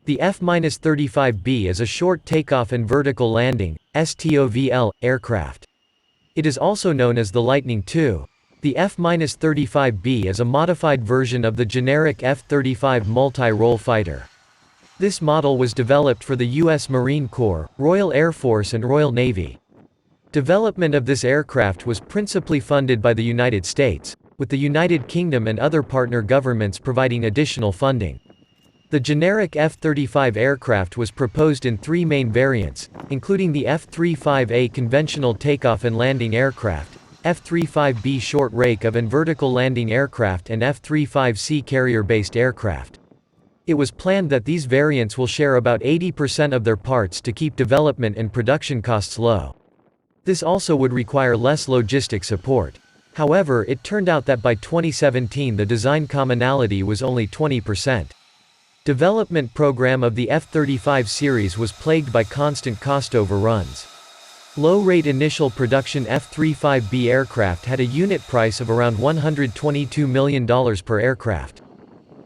The F-35B is a short takeoff and vertical landing (STOVL) aircraft. It is also known as the Lightning II. The F-35B is a modified version of the generic F-35 multi-role fighter. This model was developed for the U.S. Marine Corps, Royal Air Force and Royal Navy. Development of this aircraft was principally funded by the United States, with the United Kingdom and other partner governments providing additional funding. The generic F-35 aircraft was proposed in three main variants, including the F-35A conventional takeoff and landing aircraft, F-35B short rake-of and vertical landing aircraft and F-35C carrier-based aircraft. It was planned that these variants will share about 80% of their parts to keep development and production costs low. This also would require less logistic support. However, it turned out that by 2017 the design commonality was only 20%. Development program of the F-35 series was plagued by constant cost overruns. Low-rate initial production F-35B aircraft had a unit price of around $122 million per aircraft.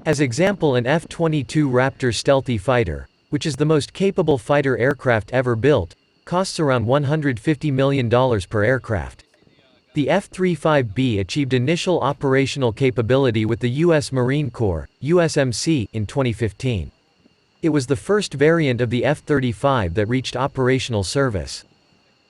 As example, an F-22 Raptor stealthy fighter, which is the most capable fighter aircraft ever built, costs around $150 million per aircraft. The F-35B achieved initial operational capability with the U.S. Marine Corps, USMC, in 2015. It was the first variant of the F-35 that reached operational service.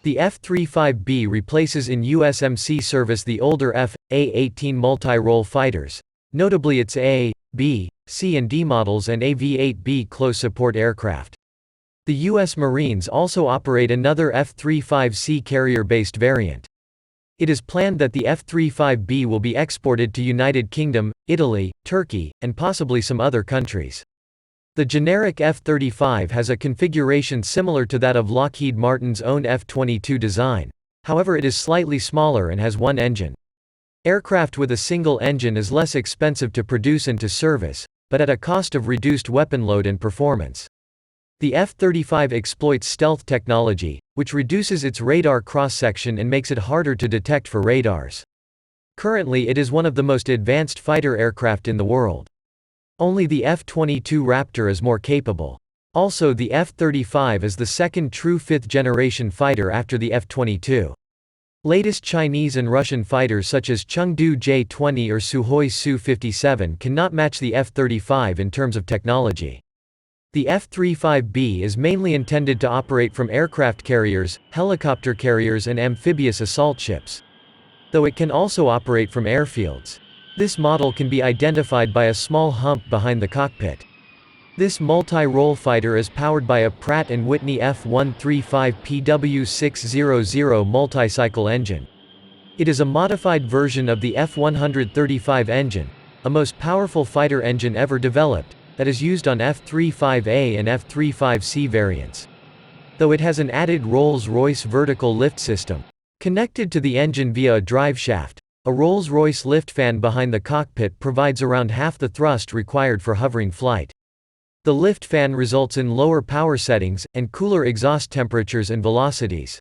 The F-35B replaces in USMC service the older F/A-18 multi-role fighters, notably its A, B, C and D models and AV-8B close support aircraft. The U.S. Marines also operate another F-35C carrier-based variant. It is planned that the F-35B will be exported to United Kingdom, Italy, Turkey, and possibly some other countries. The generic F-35 has a configuration similar to that of Lockheed Martin's own F-22 design. However, it is slightly smaller and has one engine. Aircraft with a single engine is less expensive to produce and to service, but at a cost of reduced weapon load and performance. The F-35 exploits stealth technology, which reduces its radar cross-section and makes it harder to detect for radars. Currently it is one of the most advanced fighter aircraft in the world. Only the F-22 Raptor is more capable. Also, the F-35 is the second true fifth-generation fighter after the F-22. Latest Chinese and Russian fighters such as Chengdu J-20 or Sukhoi Su-57 cannot match the F-35 in terms of technology. The F-35B is mainly intended to operate from aircraft carriers, helicopter carriers and amphibious assault ships. Though it can also operate from airfields. This model can be identified by a small hump behind the cockpit. This multi-role fighter is powered by a Pratt & Whitney F135PW600 multi-cycle engine. It is a modified version of the F135 engine, a most powerful fighter engine ever developed, that is used on F-35A and F-35C variants. Though it has an added Rolls-Royce vertical lift system. Connected to the engine via a drive shaft, a Rolls-Royce lift fan behind the cockpit provides around half the thrust required for hovering flight. The lift fan results in lower power settings, and cooler exhaust temperatures and velocities.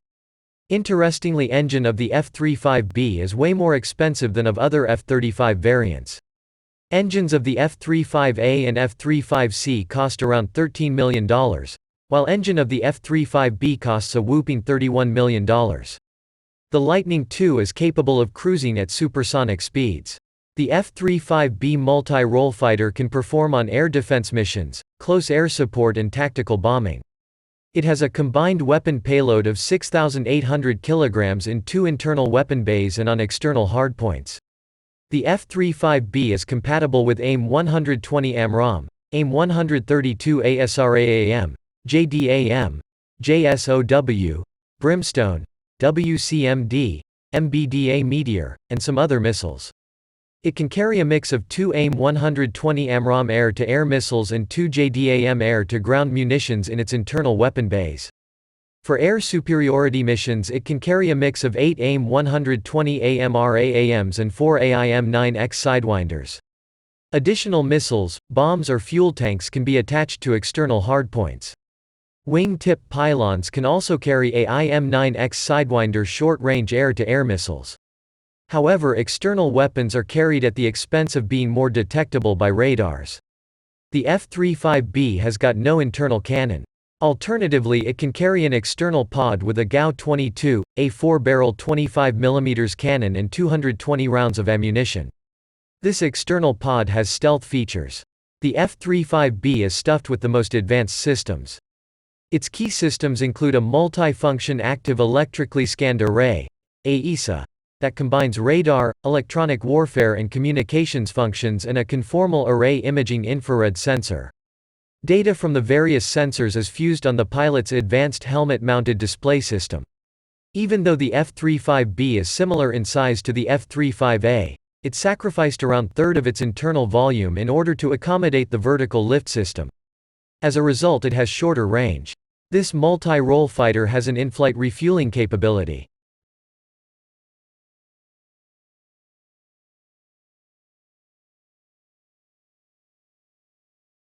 Interestingly, engine of the F-35B is way more expensive than of other F-35 variants. Engines of the F-35A and F-35C cost around $13 million, while engine of the F-35B costs a whopping $31 million. The Lightning II is capable of cruising at supersonic speeds. The F-35B multi-role fighter can perform on air defense missions, close air support and tactical bombing. It has a combined weapon payload of 6,800 kilograms in two internal weapon bays and on external hardpoints. The F-35B is compatible with AIM-120 AMRAAM, AIM-132 ASRAAM, JDAM, JSOW, Brimstone, WCMD, MBDA Meteor, and some other missiles. It can carry a mix of two AIM-120 AMRAAM air-to-air missiles and two JDAM air-to-ground munitions in its internal weapon bays. For air superiority missions it can carry a mix of 8 AIM-120 AMRAAMs and 4 AIM-9X Sidewinders. Additional missiles, bombs or fuel tanks can be attached to external hardpoints. Wing-tip pylons can also carry a AIM-9X Sidewinder short-range air-to-air missiles. However, external weapons are carried at the expense of being more detectable by radars. The F-35B has got no internal cannon. Alternatively, it can carry an external pod with a GAU-22, a 4-barrel 25mm cannon and 220 rounds of ammunition. This external pod has stealth features. The F-35B is stuffed with the most advanced systems. Its key systems include a multi-function active electrically scanned array, AESA, that combines radar, electronic warfare and communications functions, and a conformal array imaging infrared sensor. Data from the various sensors is fused on the pilot's advanced helmet-mounted display system. Even though the F-35B is similar in size to the F-35A, it sacrificed around a third of its internal volume in order to accommodate the vertical lift system. As a result, it has shorter range. This multi-role fighter has an in-flight refueling capability.